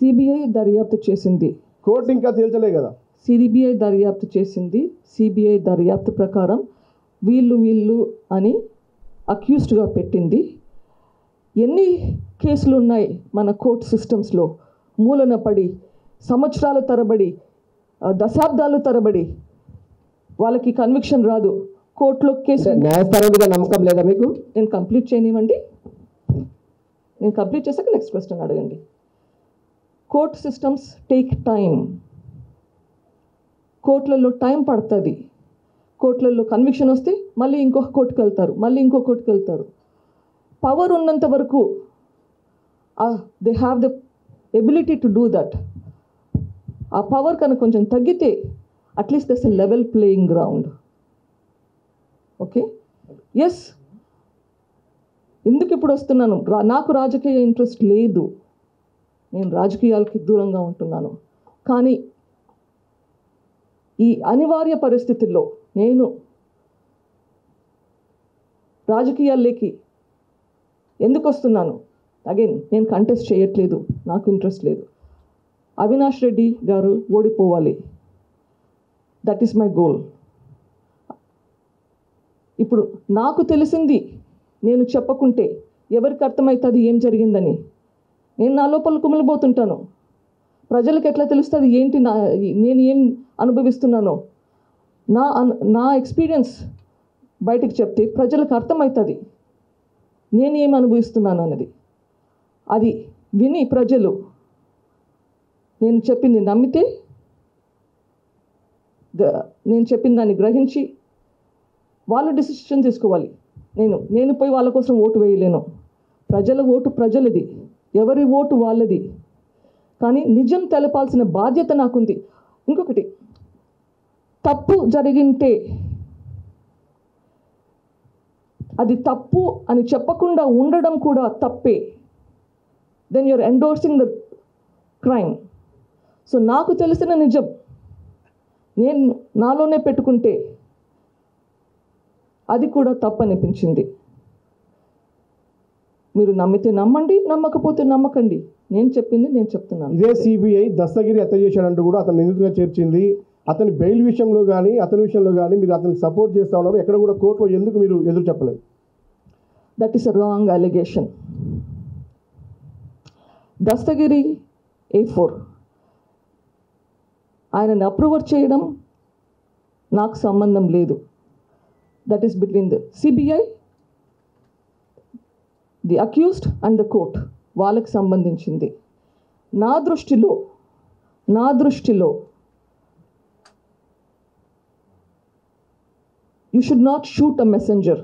CBI దర్యాప్తు చేసింది. Court ఇంకా తేల్చలే కదా. సిబిఐ దర్యాప్తు చేసింది. సిబిఐ దర్యాప్తు ప్రకారం వీళ్ళు అని అక్యూజ్డ్గా పెట్టింది. ఎన్ని కేసులు ఉన్నాయి మన కోర్ట్ సిస్టమ్స్లో మూలన పడి సంవత్సరాల తరబడి దశాబ్దాలు తరబడి వాళ్ళకి కన్విక్షన్ రాదు. కోర్టులో కేసు న్యాయస్థానం మీద నమ్మకం లేదా మీకు? నేను కంప్లీట్ చేయనివ్వండి. నేను కంప్లీట్ చేశాక నెక్స్ట్ క్వశ్చన్ అడగండి. Court systems take time. కోర్టులలో టైం పడుతుంది. కోర్టులలో కన్విక్షన్ వస్తే మళ్ళీ ఇంకొక కోర్టుకు వెళ్తారు, మళ్ళీ ఇంకో కోర్టుకు వెళ్తారు. పవర్ ఉన్నంత వరకు they have the ability to do that. ఆ పవర్ కనుక కొంచెం తగ్గితే at least that's a level playing ground. Okay, yes. ఎందుకు ఇప్పుడు వస్తున్నాను? నాకు రాజకీయ ఇంట్రెస్ట్ లేదు, నేను రాజకీయాలకి దూరంగా ఉంటున్నాను. కానీ ఈ అనివార్య పరిస్థితుల్లో నేను రాజకీయాల్లోకి ఎందుకు వస్తున్నాను? అగైన్ నేను కంటెస్ట్ చేయట్లేదు, నాకు ఇంట్రెస్ట్ లేదు. అవినాష్ రెడ్డి గారు ఓడిపోవాలి, దట్ ఈస్ మై గోల్. ఇప్పుడు నాకు తెలిసింది నేను చెప్పకుంటే ఎవరికి అర్థమవుతుంది ఏం జరిగిందని? నేను నా లోపల కుమిలిపోతుంటాను. ప్రజలకు ఎట్లా తెలుస్తుంది ఏంటి నేను ఏం అనుభవిస్తున్నానో? నా ఎక్స్పీరియన్స్ బయటకు చెప్తే ప్రజలకు అర్థమవుతుంది నేను ఏం అనుభవిస్తున్నాను అన్నది. అది విని ప్రజలు నేను చెప్పింది నమ్మితే, నేను చెప్పిన దాన్ని గ్రహించి వాళ్ళు డిసిషన్ తీసుకోవాలి. నేను పోయి వాళ్ళ కోసం ఓటు వేయలేను. ప్రజల ఓటు ప్రజలది, ఎవరి ఓటు వాళ్ళది. కానీ నిజం తెలపాల్సిన బాధ్యత నాకుంది. ఇంకొకటి, తప్పు జరిగింటే అది తప్పు అని చెప్పకుండా ఉండడం కూడా తప్పే. Then you're endorsing the crime. So నాకు తెలిసిన నిజం నేను నాలోనే పెట్టుకుంటే అది కూడా తప్పు అనిపించింది. మీరు నమ్మితే నమ్మండి, నమ్మకపోతే నమ్మకండి. నేను చెప్పింది నేను చెప్తున్నాను. ఇదే సిబిఐ దస్తగిరి హత్య చేశాడంటూ కూడా అతను నిందితుగా చేర్చింది. అతని బెయిల్ విషయంలో కానీ అతని విషయంలో కానీ మీరు అతనికి సపోర్ట్ చేస్తూ ఉన్నారు. ఎక్కడ కూడా కోర్టులో ఎందుకు మీరు ఎదురు చెప్పలేదు? That is a wrong allegation. Dastagiri A4 ఆయనని అప్రూవర్ చేయడం నాకు సంబంధం లేదు. That is between the CBI, the accused and the court, వాళ్ళకి సంబంధించింది. నా దృష్టిలో you should not shoot a messenger.